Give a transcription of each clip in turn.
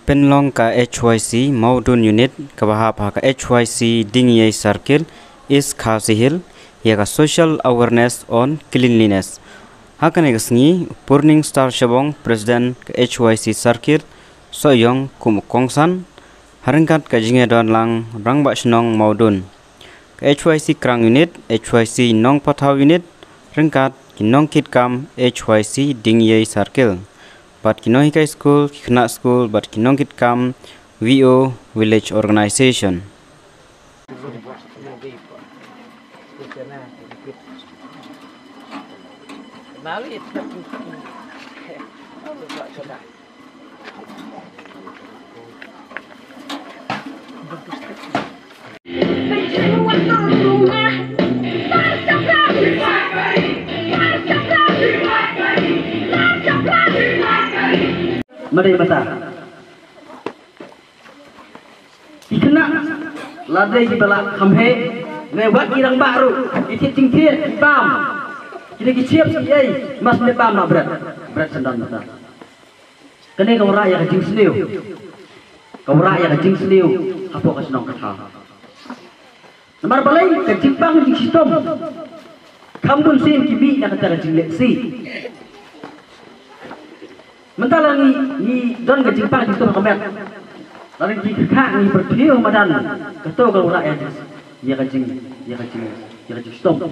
Penlong ka HYC Maudun Unit kabahap ka HYC Dingye Circle is Khasihil yaga social awareness on cleanliness. Hakan egasngi Purning Star Shabong President ka HYC Circle Soyong Kumukongsan harengkat ka jingedon lang rangba shnong Maudun. Ka HYC Krang Unit HYC Nong Pathaw Unit rengkat kinong kitkam HYC Dingye Circle. But Kinong High School, Kikna School, but Kinong Kitkam VO Village Organization. Mari mata. Ikna ladai di balak kamhe lewat kirang baru ikit cingkir bam. Kini kiciap si ai mas ne bam berat sendan mata. Kene kau raya kajing seliu. Kau raya kajing seliu apa kasenong kata. Nomor balai kajing bang kajing sistem. Kambun sin kibi nak kata kajing leksi. Mentala ni don kajing pang itu kamet. Lalu di kak ni berpiu madan. Ketua kalau rakyat ya kajing stop.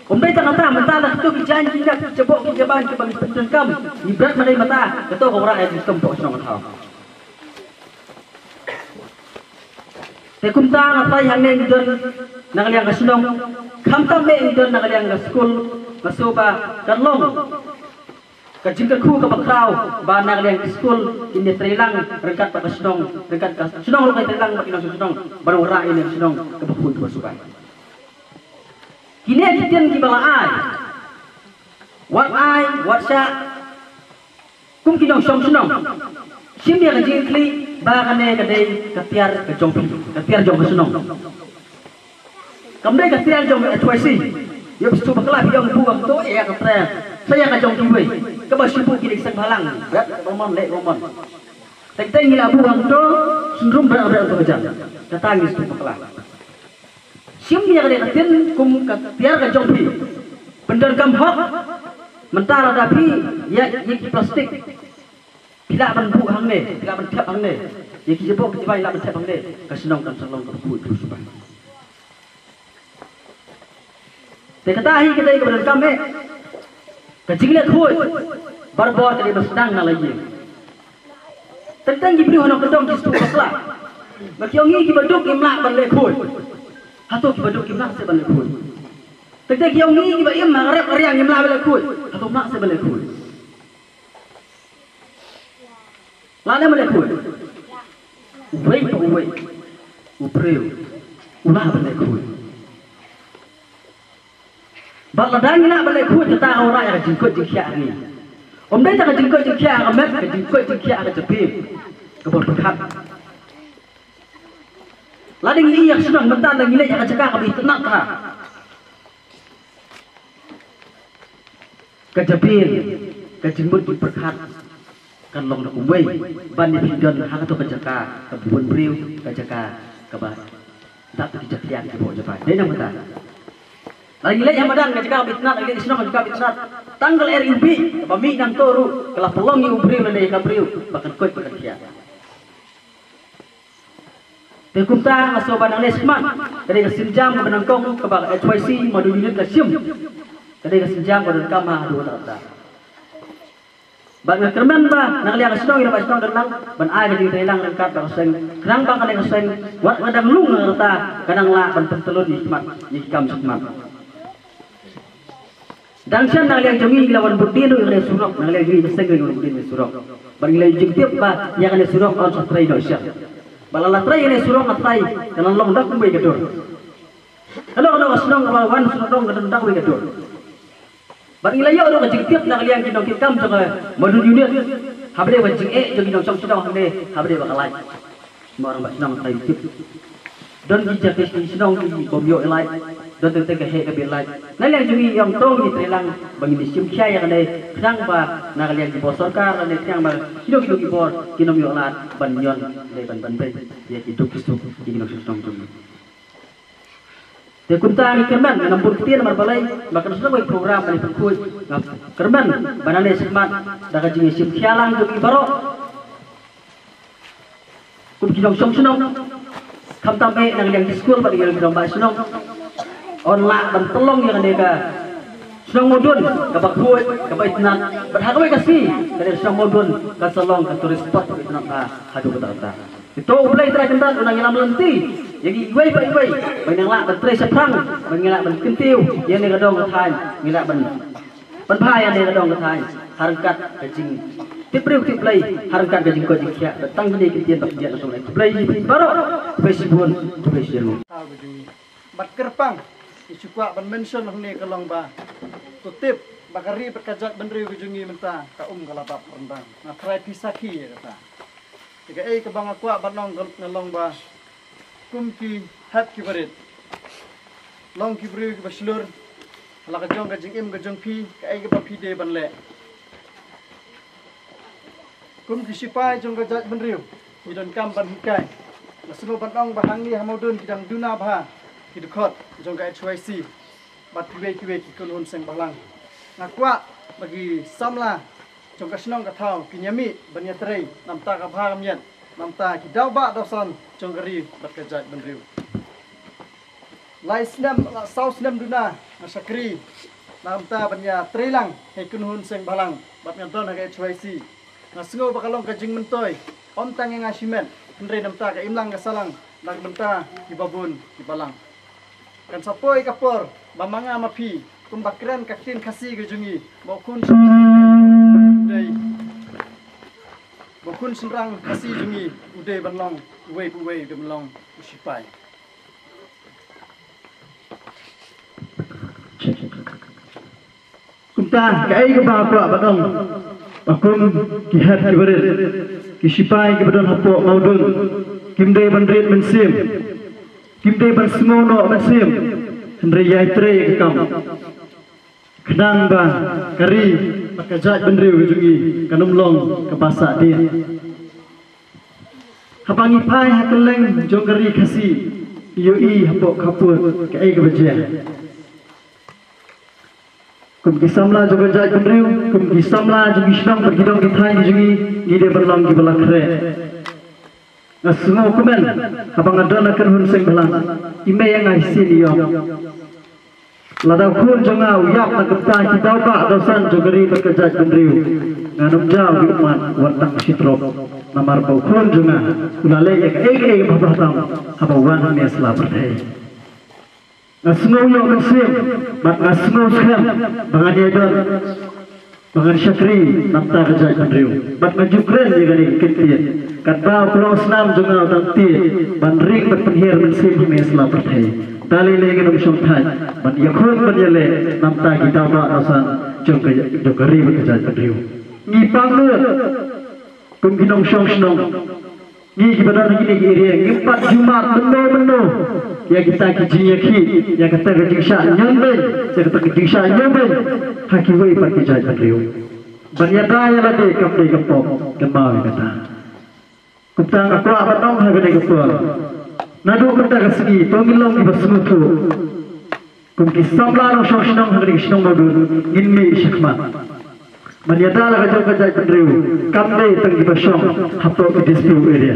Umpai tak kata mentala ketua janji nak cebok kejaban ke bagi pencengkam. Ni berat madai mata. Ketua kalau rakyat stop pok senang tahu. Tekum tang apa yang ni don nak liang kesenong. Kamtam ni don nak liang ke school masuba dan long. Kajing ku ke bakrau banang yang school ini terilang rekat pada senong rekat senong lu terilang bagi nang senong baru rai ini senong ke bakun tu subai kini adian ki bala ai wat sya kum kinong som senong sim dia kajing kli bagane kadai katiar ke jong senong kamdai katiar jong HYC yo bistu bakla biang buang tu ya katra saya kajong kiwe kebas sipu kini sang halang berat romon lek romon teng gila buang tu sindrom berat untuk kerja katangis tu paklah sim dia kada katin kum tiar kajong pi bendar kam hok mentara dapi ya yik plastik tidak menbu hang ne tidak mentap hang ne yik jebok jibai la mentap hang ne kasenong dan salong berbuat terus subah tekatahi kita ke bendar kam kajing lihat hui barbot dari bersedang na lagi tentang gibri hono kedong kistu bakla bakiongi kibaduk imlak banlek hui atau kibaduk imlak se banlek hui tentang kiongi kibayam magreb riang imlak banlek hui atau mak se banlek hui lana banlek hui uwei pa uwei upreu ulah banlek hui Baladang nak balik kuat kita orang yang jengkut jengkiak ni. Omdai tak jengkut jengkiak amat, jengkut jengkiak ke cepim, ke berkat. Lading ini yang senang bentar lagi ni yang cakap kami tenang tak. Ke cepim, ke jengkut berkat. Kan long nak umai, bani pindon hang tu ke cakap, ke buan beriu, ke cakap, ke bah. Tak tu dijadian ke bawah jabat. Dia nak bentar. Lagi lagi yang madan ketika bitnat lagi senang ketika bitnat tanggal RUB pami nang toru kelah pelongi ubriu lele kabriu bahkan koi bahkan kia tekumta asoban ang lesman kadai kesinjam menangkong ke bang HYC madu unit lasium kadai kesinjam pada kama dua tak bang kerman ba nang liang senang ira senang dan ban ai di telang rengkat bang seng kerang bang kadai seng wat wadang lung rata kadang la ban pentelun hikmat hikam hikmat Dangsan nang liang jongi lawan budi tu yang surok nang liang jongi beseng lawan budi surok. Bagi liang jengtiap ba yang ada surok on satrai dosia. Balala trai yang surok atrai dalam long dak kumbai gedor. Kalau senang lawan surok gedor dak kumbai gedor. Bagi liang orang jengtiap nang liang kinong kitam jangan madu unit. Habde wajing jongi nong song sedang habde bakalai. Semua orang senang atrai tip. Don dijak senang di bomyo elai. do te ke he ke bilai na liang jungi yom tong ni trelang bagi di sim kya yang ne khang ba na liang di bos sarkar ne khang ba hidup ki bor kinom yo lat ban yon le ban pe ya hidup kisuk ki no sistem tu te kunta ni kerman nampur tian mar balai maka sudah program dari perkui kerman banane semat daga jungi sim kya lang jungi baro kum kinong song sunong kam tam e nang liang di school ba liang dong ba sunong online ban telong yang nega sunong modun ka bakhuai ka baitnan berhagawai kasi dari sunong modun ka salong ka turis spot itna ka hadu kata itu ulai tra kentan unang ilam lenti yang iwai ba iwai banang la ban tre saprang bangila ban kentiu yang nega dong ka thai ngila ban phai yang nega dong ka thai harkat ka jing tipriu tiplai harkat ka jing ko jikya datang ni kitian tak dia langsung play baru Facebook Facebook bat kerpang isukwa ban mention hne kalong ba tutip bakari berkajat benri ujungi menta ka kalapap rendang na try pisaki kata jika ke bang akwa banong ngalong ba kumki hat ki barit long ki bri ki baslur la ka jong ka jing ka jong pi ka ke ba pi de ban le kumki sipai jong ka jat benri idon kam ban hikai la sunu banong ba hang ni hamodun kidang duna ba hidukot jong ka HYC bat kiwe ki kunun seng balang ngakwa bagi samla jong ka snong ka thau kinyami banyatrei namta ka bhagam yet namta ki dawba dosan jong gari bat ka jat benriu lai snam sau snam duna sakri namta banya trelang he kunun seng balang bat nganton ka HYC ngasungo bakalong ka jing mentoy om tangi ngasimen ndre namta ka imlang ka salang nag menta ki babun ki balang kan sapoi kapor bamanga mapi kumbakran kakin kasi gejungi bokun dei bokun senrang kasi jungi ude banlong uwe banlong usipai kumta kai ke ba ko badong akum ki hat ki berit ki sipai ki badon hapo maudun kimde bandrit mensim kimde ban semono mensim hendre yai tre kam kedang ba kari pakajat benriu jungi kanumlong ke pasak dia hapangi pai hakeleng jongari kasi yoi hapok kapur ke ai ke beje kum kisamla jogajat benriu kum kisamla jungi snang bergidong ki thai jungi gide berlang ki balakre ngasmo kumen habang adana kan hun seng balang ime yang aisin yo ladau kun jonga uyak na kapta ki dawba dosan jogari berkejat benriu nganum jauh di umat watak sitrop namar bau kun jonga ulale ek babatam habawan ni asla berdai ngasmo yo ngasem bat ngasmo skam bangani adon bangan syakri namta kejat benriu bat ngajukren ni gani ketian katba pulau senam jonga tanti ban ring berpenghir mensim ni asla berdai tali lagi nung sumpai, ban yakun berjale namta kita ba asan jogari berkejat beriu. Ni panggil, kum kinong song, ni kibadan lagi ni area, empat Jumat meno, ya kita kijiyaki, ya kita kejingsa nyamben, ya kita kejingsa nyamben, hakiwai berkejat beriu. Ban yadaya lagi kapde kapok, kemau kata. Kuptang aku abatong hagade kapok. Nadu kata kasih, pemilong di basmutu. Kumki samla no shoshnong hari shnong madu, inmi shikmat. Manyata laga jauh kajai pendriu, kamde tang di basong, hapok di dispute area.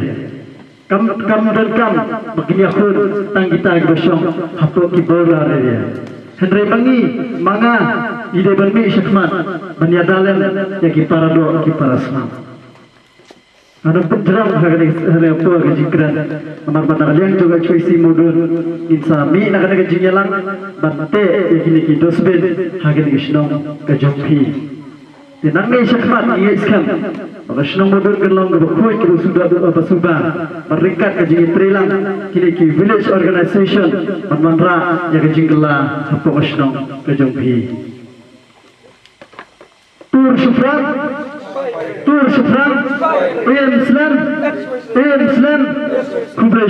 Kam dan kam, begini aku tang kita di basong, hapok di bola area. Hendrai bangi, manga, ide bermi shikmat. Manyata lem, ya kipara do, kipara semang. Ada penjerang hari apa kejikran benar-benar yang juga cuisi modul insami nak ada kejingelang bante yakini kidosben hari kisnong kejumpi dan ngai syakmat ia iskam kisnong modul kelong berkoi ke sudah apa suba berikat kejingi trilang kini ki village organization manra yang kejingla apa kisnong kejumpi tur syufran Islam, Islam, Kubra